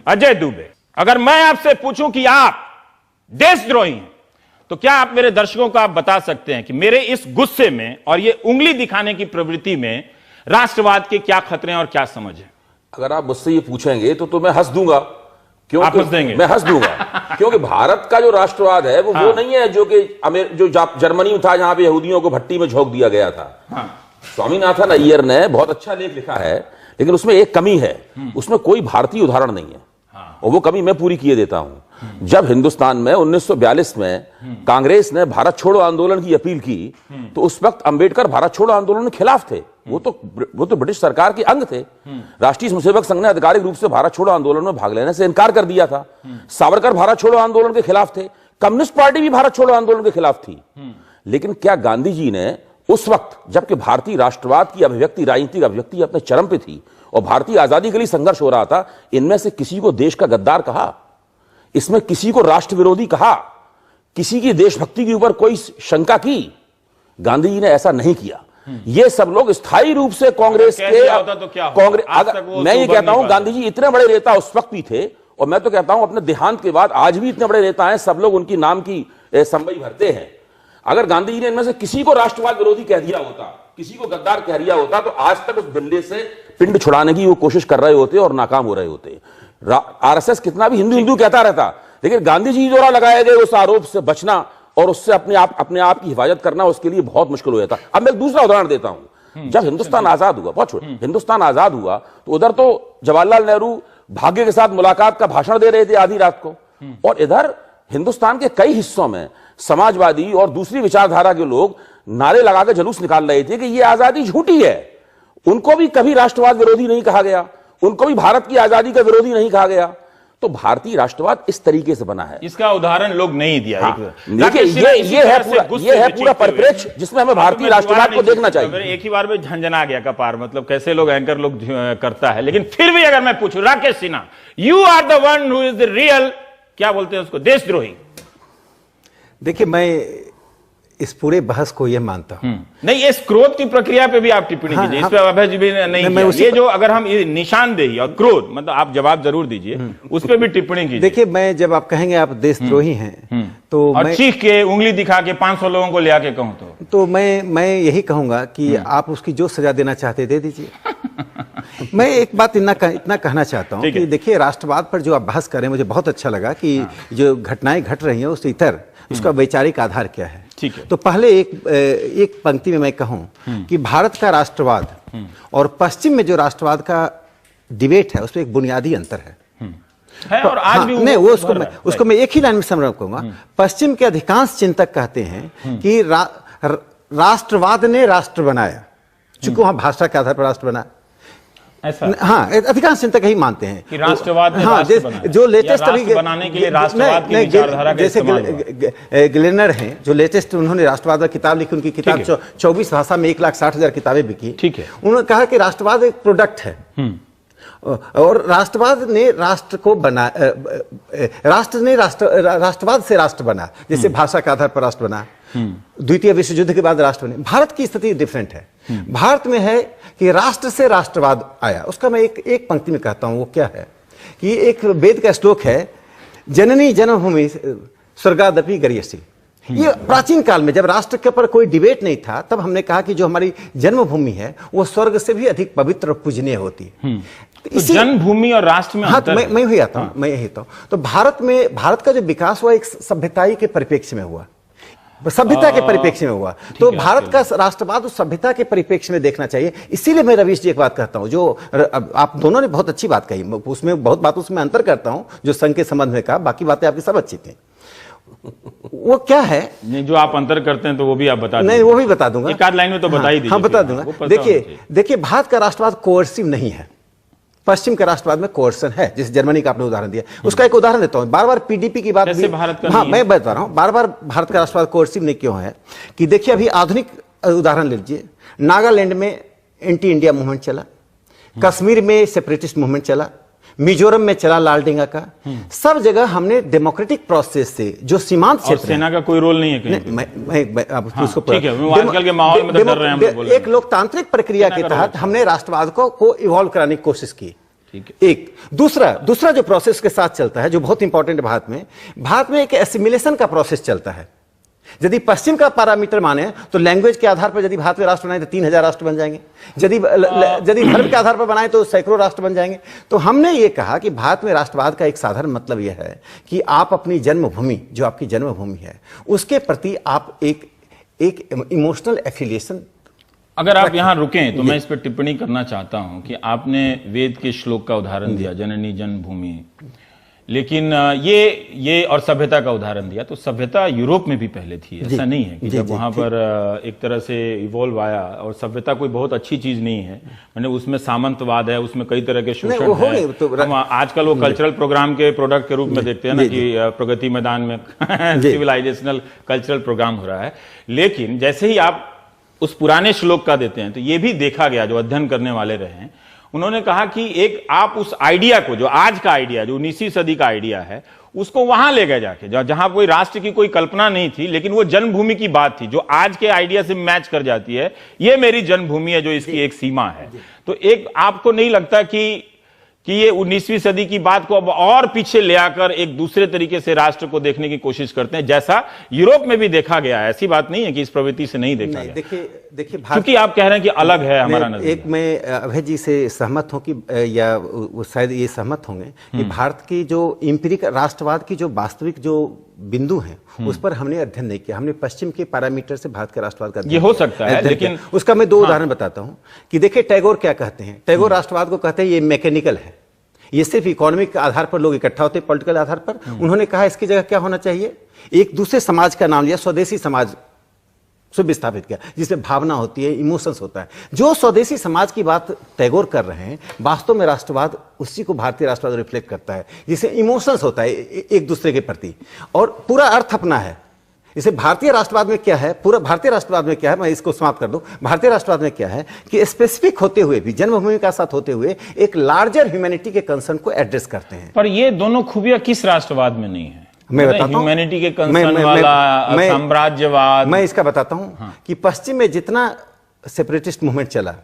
अजय दुबे, अगर मैं आपसे पूछूं कि आप देशद्रोही हैं, तो क्या आप मेरे दर्शकों को आप बता सकते हैं कि मेरे इस गुस्से में और ये उंगली दिखाने की प्रवृत्ति में राष्ट्रवाद के क्या खतरे हैं और क्या समझ है? अगर आप मुझसे ये पूछेंगे तो मैं हंस दूंगा। क्यों आप हंस देंगे? मैं हंस दूंगा क्योंकि भारत का जो राष्ट्रवाद है वो नहीं है जो कि जर्मनी में था, जहां पे यहूदियों को भट्टी में झोंक दिया गया था। स्वामीनाथन अय्यर ने बहुत अच्छा लेख लिखा है, लेकिन उसमें एक कमी है, उसमें कोई भारतीय उदाहरण नहीं है। और वो कमी मैं पूरी किए देता हूं। जब हिंदुस्तान में 1942 में कांग्रेस ने भारत छोड़ो आंदोलन की अपील की, तो उस वक्त अंबेडकर भारत छोड़ो आंदोलन के खिलाफ थे। वो तो ब्रिटिश सरकार के अंग थे। राष्ट्रीय स्वयंसेवक संघ ने आधिकारिक रूप से भारत छोड़ो आंदोलन में भाग लेने से इनकार कर दिया था। सावरकर भारत छोड़ो आंदोलन के खिलाफ थे। कम्युनिस्ट पार्टी भी भारत छोड़ो आंदोलन के खिलाफ थी। लेकिन क्या गांधी जी ने उस वक्त, जबकि भारतीय राष्ट्रवाद की अभिव्यक्ति, राजनीतिक अभिव्यक्ति अपने चरम पे थी और भारतीय आजादी के लिए संघर्ष हो रहा था, इनमें से किसी को देश का गद्दार कहा? इसमें किसी को राष्ट्र विरोधी कहा? किसी की देशभक्ति के ऊपर कोई शंका की? गांधी जी ने ऐसा नहीं किया। ये सब लोग स्थायी रूप से कांग्रेस के मैं ये कहता हूं गांधी जी इतने बड़े नेता उस वक्त भी थे, और मैं तो कहता हूं अपने देहांत के बाद आज भी इतने बड़े नेता हैं, सब लोग उनकी नाम की संबई भरते हैं। अगर गांधी जी ने इनमें से किसी को राष्ट्रवाद विरोधी कह दिया होता, किसी को गद्दार कह दिया होता, तो आज तक उस बिल्ले से पिंड छुड़ाने की वो कोशिश कर रहे होते और नाकाम हो रहे होते। आरएसएस कितना भी हिंदू हिंदू कहता रहता, लेकिन गांधी जी द्वारा लगाए गए उस आरोप से बचना और उससे अपने आप की हिफाजत करना उसके लिए बहुत मुश्किल हो जाता। अब मैं दूसरा उदाहरण देता हूं। जब हिंदुस्तान आजाद हुआ, बहुत छोड़, हिंदुस्तान आजाद हुआ तो उधर तो जवाहरलाल नेहरू भाग्य के साथ मुलाकात का भाषण दे रहे थे आधी रात को, और इधर हिंदुस्तान के कई हिस्सों में समाजवादी और दूसरी विचारधारा के लोग नारे लगा के जुलूस निकाल रहे थे कि यह आजादी झूठी है। उनको भी कभी राष्ट्रवाद विरोधी नहीं कहा गया, उनको भी भारत की आजादी का विरोधी नहीं कहा गया। तो भारतीय राष्ट्रवाद इस तरीके से बना है। इसका उदाहरण लोग नहीं दिया। देखिए ये है पूरा परिप्रेक्ष्य जिसमें हमें भारतीय राष्ट्रवाद को देखना चाहिए। एक ही बार में झंझना गया कपार, मतलब कैसे लोग एंकर लोग करता है। लेकिन फिर भी अगर मैं पूछूं, Rakesh Sinha, you are the one who is the real, क्या बोलते हैं उसको, देशद्रोही। देखिए मैं इस पूरे बहस को यह मानता हूं। नहीं, इस क्रोध की प्रक्रिया पे भी आप टिप्पणी कीजिए। इस पे अभय जी भी नहीं किया। ये जो अगर हम निशानदेही और क्रोध, मतलब आप जवाब जरूर दीजिए, उस पे भी टिप्पणी कीजिए। देखिए मैं, जब आप कहेंगे आप देशद्रोही हैं तो और चीख के उंगली दिखा के 500 लोगों को ले आके कहूं तो मैं यही कहूंगा कि आप उसकी जो सजा देना चाहते दे दीजिए। मैं एक बात इतना कहना चाहता हूं कि देखिए राष्ट्रवाद पर जो आप बहस कर रहे हैं, मुझे बहुत अच्छा लगा कि जो घटनाएं घट रही हैं उस इतर उसका वैचारिक आधार क्या है। ठीक है। तो पहले एक पंक्ति में मैं कहूं कि भारत का राष्ट्रवाद और पश्चिम में जो राष्ट्रवाद का डिबेट है उसमें एक बुनियादी अंतर है। और आज भी नहीं, वो उसको मैं एक ही लाइन में समझाऊं कहूंगा। पश्चिम के अधिकांश चिंतक कहते हैं कि राष्ट्रवाद ने राष्ट्र बनाया, चूंकि वहां भाषा के आधार पर राष्ट्र बना। हाँ, अधिकांश चिंतक यही मानते हैं कि राष्ट्रवाद ने राष्ट्र बनाया। जो लेटेस्ट अभी बनाने के लिए राष्ट्रवाद की विचारधारा का इस्तेमाल जैसे ग्लेनर हैं, जो लेटेस्ट उन्होंने राष्ट्रवाद पर किताब लिखी, उनकी किताब 24 भाषा में 1,60,000 किताबें बिकी। ठीक है। उन्होंने कहा कि राष्ट्रवाद एक प्रोडक्ट है और राष्ट्रवाद ने राष्ट्र को बना, राष्ट्र ने राष्ट्रवाद से राष्ट्र बना, जैसे भाषा के आधार पर राष्ट्र बना। द्वितीय विश्व युद्ध के बाद राष्ट्र बने। भारत की स्थिति डिफरेंट है। भारत में है कि राष्ट्र से राष्ट्रवाद आया। उसका मैं एक पंक्ति में कहता हूं, वो क्या है कि एक वेद का श्लोक है, जननी जन्मभूमि स्वर्गादपि गरीयसी। ये प्राचीन काल में जब राष्ट्र के ऊपर कोई डिबेट नहीं था, तब हमने कहा कि जो हमारी जन्मभूमि है वो स्वर्ग से भी अधिक पवित्र और पूजनीय होती है। तो जन्मभूमि और राष्ट्र में अंतर है। मैं यही आता हूं, मैं यही था। तो भारत का जो विकास हुआ एक सभ्यताई के परिप्रेक्ष्य में हुआ, सभ्यता के परिप्रेक्ष्य में हुआ। तो भारत का राष्ट्रवाद उस सभ्यता के परिप्रेक्ष्य में देखना चाहिए। इसीलिए मैं रवीश जी एक बात कहता हूं, जो आप दोनों ने बहुत अच्छी बात कही, उसमें बहुत बातों से मैं अंतर करता हूं जो संघ के संबंध में कहा, बाकी बातें आपकी सब अच्छी थी। वो क्या है, नहीं जो आप अंतर करते हैं तो वो भी आप बता नहीं, वो भी बता दूंगा, एक आध लाइन में तो बता ही दीजिए। हाँ, बता दूंगा। देखिए भारत का राष्ट्रवाद कोर्सिव नहीं है। पश्चिम के राष्ट्रवाद में कोर्सन है, जैसे जर्मनी का आपने उदाहरण दिया, उसका एक उदाहरण देता हूं। बार बार पीडीपी की बात हाँ मैं बता रहा हूं, बार बार भारत का राष्ट्रवाद कोर्सिव नहीं क्यों है कि देखिए अभी आधुनिक उदाहरण ले लीजिए, नागालैंड में एंटी इंडिया मूवमेंट चला, कश्मीर में सेपरेटिस्ट मूवमेंट चला, मिजोरम में चला लालडेंगा का। सब जगह हमने डेमोक्रेटिक प्रोसेस से जो सीमांत क्षेत्र, सेना का कोई रोल नहीं है आजकल के माहौल में तो डर रहे हैं हम लोग। एक लोकतांत्रिक प्रक्रिया के तहत हमने राष्ट्रवाद को इवॉल्व कराने की कोशिश की। ठीक है। एक दूसरा जो प्रोसेस के साथ चलता है, जो बहुत इंपॉर्टेंट है भारत में एक एसिमिलेशन का प्रोसेस चलता है। यदि पश्चिम का पैरामीटर माने तो लैंग्वेज के आधार पर यदि भारत में राष्ट्र बनाए तो 3000 राष्ट्र बन जाएंगे, यदि धर्म के आधार पर बनाए तो सैकड़ों राष्ट्र बन जाएंगे। तो हमने ये कहा कि भारत में राष्ट्रवाद का एक साधारण मतलब यह है कि आप अपनी जन्मभूमि, जो आपकी जन्मभूमि है, उसके प्रति आप एक इमोशनल एफिलिएशन। अगर आप यहां रुकें तो मैं इस पर टिप्पणी करना चाहता हूं कि आपने वेद के श्लोक का उदाहरण दिया, जननी जन्मभूमि, लेकिन ये और सभ्यता का उदाहरण दिया। तो सभ्यता यूरोप में भी पहले थी, ऐसा नहीं है कि जब वहां पर एक तरह से इवॉल्व आया, और सभ्यता कोई बहुत अच्छी चीज नहीं है, मैंने उसमें सामंतवाद है, उसमें कई तरह के शोषण है। तो हम आजकल वो कल्चरल प्रोग्राम के प्रोडक्ट के रूप में देखते हैं ना कि प्रगति मैदान में सिविलाइजेशनल कल्चरल प्रोग्राम हो रहा है। लेकिन जैसे ही आप उस पुराने श्लोक का देते हैं तो ये भी देखा गया, जो अध्ययन करने वाले रहे हैं उन्होंने कहा कि एक आप उस आइडिया को, जो आज का आइडिया, जो 19वीं सदी का आइडिया है, उसको वहां ले गए जाके जहां कोई राष्ट्र की कोई कल्पना नहीं थी, लेकिन वो जन्मभूमि की बात थी जो आज के आइडिया से मैच कर जाती है। ये मेरी जन्मभूमि है, जो इसकी एक सीमा है। तो एक आपको नहीं लगता कि ये 19वीं सदी की बात को अब और पीछे ले आकर एक दूसरे तरीके से राष्ट्र को देखने की कोशिश करते हैं, जैसा यूरोप में भी देखा गया है? ऐसी बात नहीं है कि इस प्रवृत्ति से नहीं देखा गया। देखिए क्योंकि आप कह रहे हैं कि अलग है हमारा नजरिया। एक मैं अभय जी से सहमत हूं कि, या वो शायद ये सहमत होंगे कि भारत की जो इंपीरिक राष्ट्रवाद की जो वास्तविक जो बिंदु है उस पर हमने अध्ययन नहीं किया। हमने पश्चिम के पैरामीटर से भारत के राष्ट्रवाद का ये हो सकता है, लेकिन उसका मैं 2 उदाहरण बताता हूं कि देखिए टैगोर क्या कहते हैं। टैगोर राष्ट्रवाद को कहते हैं ये मैकेनिकल है, ये सिर्फ इकोनॉमिक आधार पर लोग इकट्ठा होते हैं, पॉलिटिकल आधार पर। उन्होंने कहा इसकी जगह क्या होना चाहिए, एक दूसरे समाज का नाम लिया, स्वदेशी समाज से विस्थापित किया, जिसमें भावना होती है, इमोशंस होता है। जो स्वदेशी समाज की बात टैगोर कर रहे हैं, वास्तव में राष्ट्रवाद उसी को भारतीय राष्ट्रवाद रिफ्लेक्ट करता है, जिसे इमोशंस होता है एक दूसरे के प्रति, और पूरा अर्थ अपना है। इसे भारतीय राष्ट्रवाद में क्या है, पूरा भारतीय राष्ट्रवाद में क्या है, मैं इसको समाप्त कर दूं। भारतीय राष्ट्रवाद में क्या है कि स्पेसिफिक होते हुए भी, जन्मभूमि का साथ होते हुए, एक लार्जर ह्यूमैनिटी के कंसर्न को एड्रेस करते हैं। पर ये दोनों खूबियां किस राष्ट्रवाद में नहीं है? मैं बताता हूं, ह्यूमैनिटी के कंसर्न वाला साम्राज्यवाद। मैं इसका बताता हूं कि पश्चिम में जितना सेपरेटिस्ट मूवमेंट चला,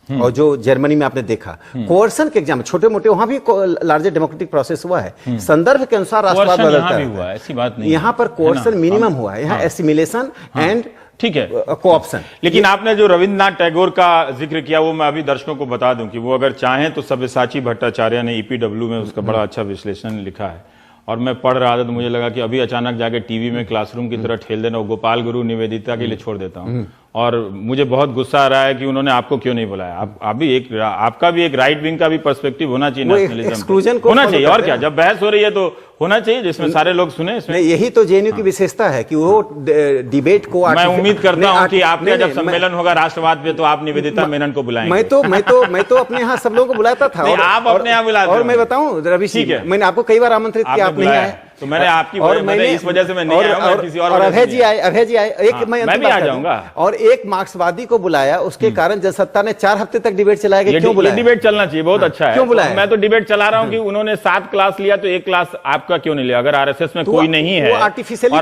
और जो जर्मनी में आपने देखा कोर्सन के एग्जाम, छोटे मोटे वहां भी लार्जर डेमोक्रेटिक प्रोसेस हुआ है। संदर्भ के अनुसार राष्ट्रवाद बदलता है, ऐसी बात नहीं। यहां पर कोर्सन मिनिमम हुआ है, यहाँ एसिमिलेशन एंड ठीक है कोऑप्शन। लेकिन आपने जो रविन्द्रनाथ टैगोर का जिक्र किया, वो मैं अभी दर्शकों को बता दूं कि वो अगर चाहें तो सब्यसाची भट्टाचार्य ने ईपीडब्ल्यू में उसका बड़ा अच्छा विश्लेषण लिखा है, और मैं पढ़ रहा था तो मुझे लगा कि अभी अचानक जाके टीवी में क्लासरूम की तरह ठेल देना, वो गोपाल गुरु निवेदिता के लिए छोड़ देता हूं। और मुझे बहुत गुस्सा आ रहा है कि उन्होंने आपको क्यों नहीं बुलाया। आप भी आपका भी एक राइट विंग का भी पर्सपेक्टिव होना चाहिए, नेशनलिज्म होना चाहिए। और क्या, जब बहस हो रही है तो होना चाहिए जिसमें सारे लोग सुने। इसमें यही तो जेएनयू की विशेषता है कि वो डिबेट को, मैं उम्मीद करता हूं कि आपका जब सम्मेलन होगा राष्ट्रवाद पे तो आप निवेदिता मेनन को बुलाएंगे। मैं तो अपने यहाँ सब लोगों को बुलाता था। आप अपने यहाँ बुलाते, और मैं बताऊं रवि सिंह, मैंने आपको कई बार आमंत्रित किया, आप नहीं आए, तो मैंने आपकी इस वजह से मैं नहीं आया, किसी और अभय जी आए, एक मैं भी आ जाऊंगा। और एक मार्क्सवादी को बुलाया, उसके कारण जनसत्ता ने 4 हफ्ते तक डिबेट चलाया गया। क्यों बुलाया? डिबेट चलना चाहिए, बहुत अच्छा है। क्यों बुलाया? मैं तो डिबेट चला रहा हूं कि उन्होंने 7 क्लास लिया तो 1 क्लास आपका क्यों नहीं लिया? अगर आरएसएस में कोई नहीं है और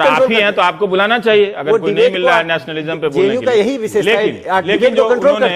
आप ही हैं तो आपको बुलाना चाहिए। अगर कोई नहीं मिल रहा है नेशनलिज्म पे बोलने के लिए। लेकिन जो उन्होंने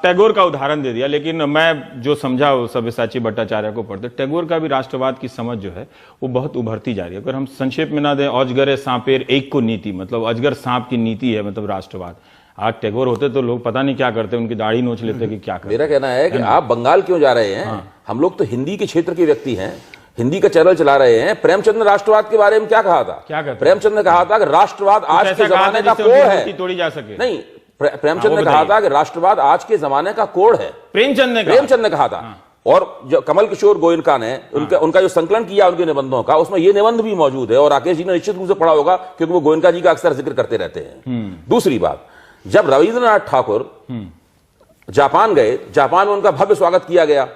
टैगोर का उदाहरण दे दिया, लेकिन मैं जो समझा वो सब्यसाची भट्टाचार्य को पढ़ते, टैगोर का भी राष्ट्रवाद की समझ जो है वो बहुत उभरती जा रही है। अगर हम संक्षेप में ना दें, अजगरे सांपेर एक को नीति, मतलब अजगर सांप की नीति है, मतलब राष्ट्रवाद। आज टैगोर होते तो लोग पता नहीं क्या करते, उनकी दाढ़ी नोच लेते कि क्या करते। मेरा कहना है कि आप बंगाल क्यों जा रहे हैं? हम लोग तो हिंदी के क्षेत्र के व्यक्ति हैं, हिंदी का चैनल चला रहे हैं। प्रेमचंद ने राष्ट्रवाद के बारे में क्या कहा था? क्या कहते? प्रेमचंद ने कहा था कि राष्ट्रवाद आज के जमाने का कोड है, तोड़ी जा सके। नहीं, प्रेमचंद ने कहा था कि राष्ट्रवाद आज के जमाने का कोड है। प्रेमचंद ने कहा था। और जो कमल किशोर गोयनका ने उनका जो संकलन किया उनके निबंधों का, उसमें ये निबंध भी मौजूद है, और राकेश जी ने निश्चित रूप से पढ़ा होगा क्योंकि वो गोयनका जी का अक्सर जिक्र करते रहते हैं। दूसरी बात, जब रविंद्रनाथ ठाकुर जापान गए, जापान में उनका भव्य स्वागत किया गया,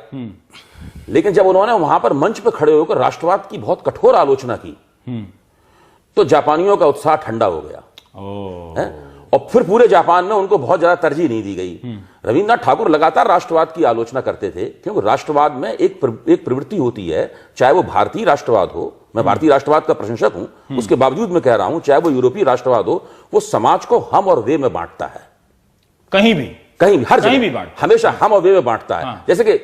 लेकिन जब उन्होंने वहां पर मंच पर खड़े होकर राष्ट्रवाद की बहुत कठोर आलोचना की तो जापानियों का उत्साह ठंडा हो गया। और फिर पूरे जापान में उनको बहुत ज्यादा तरजीह नहीं दी गई। रविन्द्रनाथ ठाकुर लगातार राष्ट्रवाद की आलोचना करते थे, क्योंकि राष्ट्रवाद में एक प्रवृत्ति होती है, चाहे वो भारतीय राष्ट्रवाद हो, मैं भारतीय राष्ट्रवाद का प्रशंसक हूं, उसके बावजूद मैं कह रहा हूं चाहे वो यूरोपीय राष्ट्रवाद हो, वो समाज को हम और वे में बांटता है। कहीं भी हर जगह हमेशा हम और वे में बांटता है। जैसे कि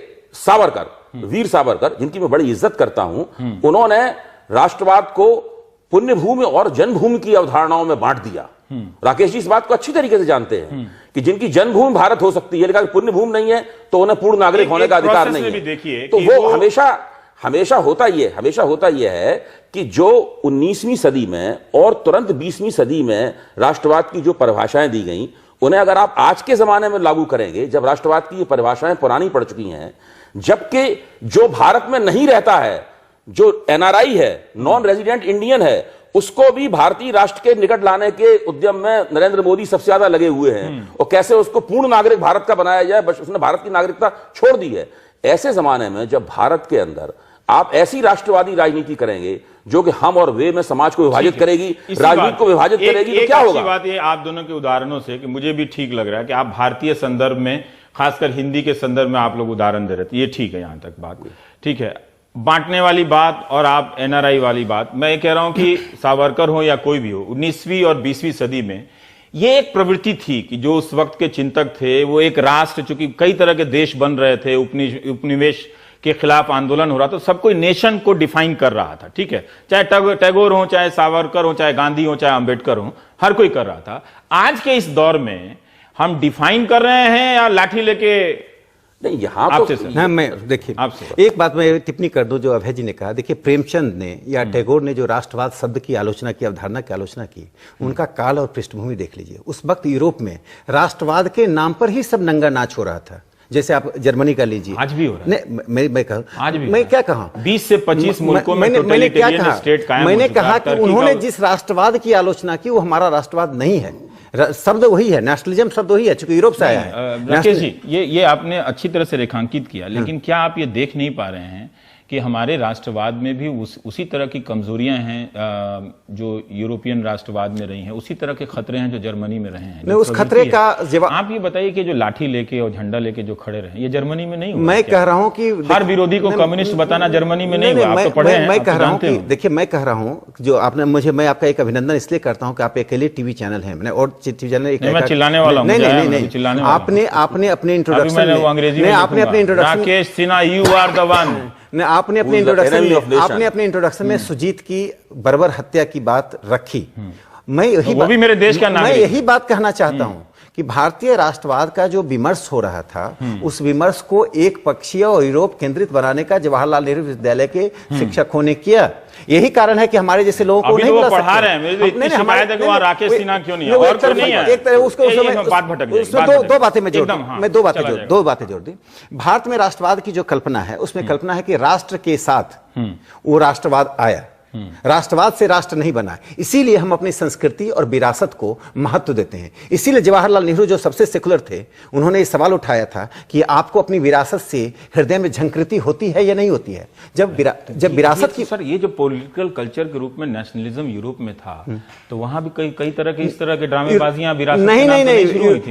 वीर सावरकर, जिनकी मैं बड़ी इज्जत करता हूं, उन्होंने राष्ट्रवाद को पुण्य भूमि और जन्मभूमि की अवधारणाओं में बांट दिया। राकेश जी इस बात को अच्छी तरीके से जानते हैं कि जिनकी जन्मभूमि भारत हो सकती है, लेकिन पुण्य भूमि नहीं है तो उन्हें पूर्ण नागरिक होने का अधिकार नहीं है। तो वो हमेशा होता यह है कि जो 19वीं सदी में और तुरंत 20वीं सदी में राष्ट्रवाद की जो परिभाषाएं दी गई, उन्हें अगर आप आज के जमाने में लागू करेंगे, जब राष्ट्रवाद की ये परिभाषाएं पुरानी पड़ चुकी हैं, जबकि जो भारत में नहीं रहता है, जो एनआरआई है, नॉन रेजिडेंट इंडियन है, उसको भी भारतीय राष्ट्र के निकट लाने के उद्यम में नरेंद्र मोदी सबसे ज्यादा लगे हुए हैं, और कैसे उसको पूर्ण नागरिक भारत का बनाया जाए, बस उसने भारत की नागरिकता छोड़ दी है। ऐसे जमाने में जब भारत के अंदर आप ऐसी राष्ट्रवादी राजनीति करेंगे जो कि हम और वे में समाज को विभाजित करेगी, राजनीति को विभाजित करेगी, तो क्या होगा? बात ये आप दोनों के उदाहरणों से कि मुझे भी ठीक लग रहा है कि आप भारतीय संदर्भ में, खासकर हिंदी के संदर्भ में आप लोग उदाहरण दे रहे थे, ये ठीक है, यहां तक बात ठीक है। बांटने वाली बात और आप एनआरआई वाली बात, मैं ये कह रहा हूं कि सावरकर हो या कोई भी हो, 19वीं और 20वीं सदी में ये एक प्रवृत्ति थी कि जो उस वक्त के चिंतक थे, वो एक राष्ट्र, चूंकि कई तरह के देश बन रहे थे, उपनिवेश के खिलाफ आंदोलन हो रहा था, सब कोई नेशन को डिफाइन कर रहा था, ठीक है, चाहे टैगोर हो, चाहे सावरकर हो, चाहे गांधी हो, चाहे अंबेडकर हो, हर कोई कर रहा था। आज के इस दौर में हम डिफाइन कर रहे हैं या लाठी लेके? नहीं, यहां आपसे तो सर, मैं देखिए एक बात मैं टिप्पणी कर दूं, जो अभय जी ने कहा, देखिए प्रेमचंद ने या टैगोर ने जो राष्ट्रवाद शब्द की आलोचना की, अवधारणा की आलोचना की, उनका काल और पृष्ठभूमि देख लीजिए। उस वक्त यूरोप में राष्ट्रवाद के नाम पर ही सब नंगा नाच हो रहा था। जैसे आप जर्मनी का लीजिए, आज भी हो रहा है। मैं कहूं, आज भी मैं क्या कहूं, 20 से 25 मुल्कों में मैंने क्या कहा, स्टेट कायम मैंने हो चुका कहा है। कि उन्होंने जिस राष्ट्रवाद की आलोचना की वो हमारा राष्ट्रवाद नहीं है। शब्द वही है, नेशनलिज्म शब्द वही है, चूंकि यूरोप से आया है। राकेश जी, ये आपने अच्छी तरह से रेखांकित किया, लेकिन क्या आप ये देख नहीं पा रहे हैं कि हमारे राष्ट्रवाद में भी उसी तरह की कमजोरियां हैं जो यूरोपियन राष्ट्रवाद में रही हैं, उसी तरह के खतरे हैं जो जर्मनी में रहे हैं? उस खतरे का जवाब आप ये बताइए कि जो लाठी लेके और झंडा लेके जो खड़े रहे, ये जर्मनी में नहीं हुआ? मैं कह रहा हूं कि हर विरोधी को कम्युनिस्ट बताना जर्मनी में नहीं हुआ। आप तो पढ़े हैं, मैं कह रहा हूं कि देखिए, मैं कह रहा हूं जो आपने मुझे, मैं आपका एक अभिनंदन इसलिए करता हूं कि आप अकेले टीवी चैनल हैं, मैंने और टीवी चैनल चिल्लाने वाला हूं। नहीं, आपने अपने इंट्रोडक्शन में आपने अपने introduction, Rakesh Sinha, you are the one, आपने अपने इंट्रोडक्शन में सुजीत की बर्बर हत्या की बात रखी। मैं यही वो भी मेरे देश का नागरिक, मैं यही बात कहना चाहता हूं कि भारतीय राष्ट्रवाद का जो विमर्श हो रहा था, उस विमर्श को एक पक्षीय और यूरोप केंद्रित बनाने का जवाहरलाल नेहरू विश्वविद्यालय के शिक्षकों ने किया। यही कारण है कि हमारे जैसे लोगों को नहीं बुला सकते। पढ़ा रहे हैं, मेरी इतनी शिकायत है कि वहां राकेश सिन्हा क्यों नहीं है, और क्यों नहीं है? एक तरह उसको बात भटक गई। दो बातें मैं जोड़ दूं, मैं दो बातें जोड़ दी। भारत में राष्ट्रवाद की जो कल्पना है, उसमें कल्पना है कि राष्ट्र के साथ वो राष्ट्रवाद आया, राष्ट्रवाद से राष्ट्र नहीं बना। इसीलिए हम अपनी संस्कृति और विरासत को महत्व देते हैं। इसीलिए जवाहरलाल नेहरू जो सबसे सेकुलर थे, उन्होंने ये सवाल उठाया था कि आपको अपनी विरासत से हृदय में झंकृति होती है या नहीं होती है। जब विरासत की, सर, ये जो पॉलिटिकल कल्चर के रूप में नेशनलिज्म यूरोप में था, तो वहां भी कई तरह के इस तरह के ड्रामेबाजियां विरासत नहीं,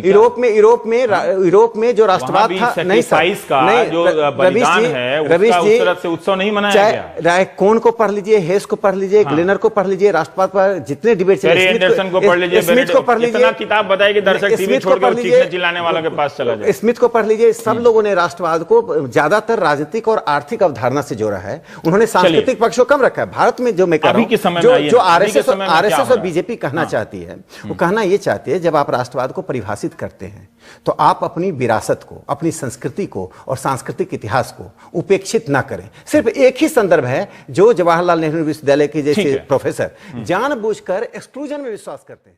यूरोप में जो राष्ट्रवाद था, नहीं का जो बलिदान है, उसका उस तरह से उत्सव नहीं मनाया गया। रायकोन को पढ़ लीजिए, हेस को पढ़ लीजिए, ग्लेनर को पढ़ लीजिए, राष्ट्रवाद पर जितने डिबेट चले, एंडरसन को पढ़ लीजिए, स्मिथ को पढ़ लीजिए। इतना किताब बताइए कि दर्शक टीवी छोड़कर चीखने चिल्लाने वालों के पास चला जाए। स्मिथ को पढ़ लीजिए। सब लोगों ने राष्ट्रवाद को ज्यादातर राजनीतिक और आर्थिक अवधारणा से जोड़ा है, उन्होंने सांस्कृतिक पक्ष को कम रखा है। भारत में जो मैं कह रहा हूं, जो आरएसएस और बीजेपी कहना चाहती है, वो कहना ये चाहती है, जब आप राष्ट्रवाद को परिभाषित करते हैं तो आप अपनी विरासत को, अपनी संस्कृति को और सांस्कृतिक इतिहास को उपेक्षित ना करें। सिर्फ एक ही संदर्भ है जो जवाहरलाल नेहरू विश्वविद्यालय के जैसे प्रोफेसर जानबूझकर एक्सक्लूजन में विश्वास करते हैं।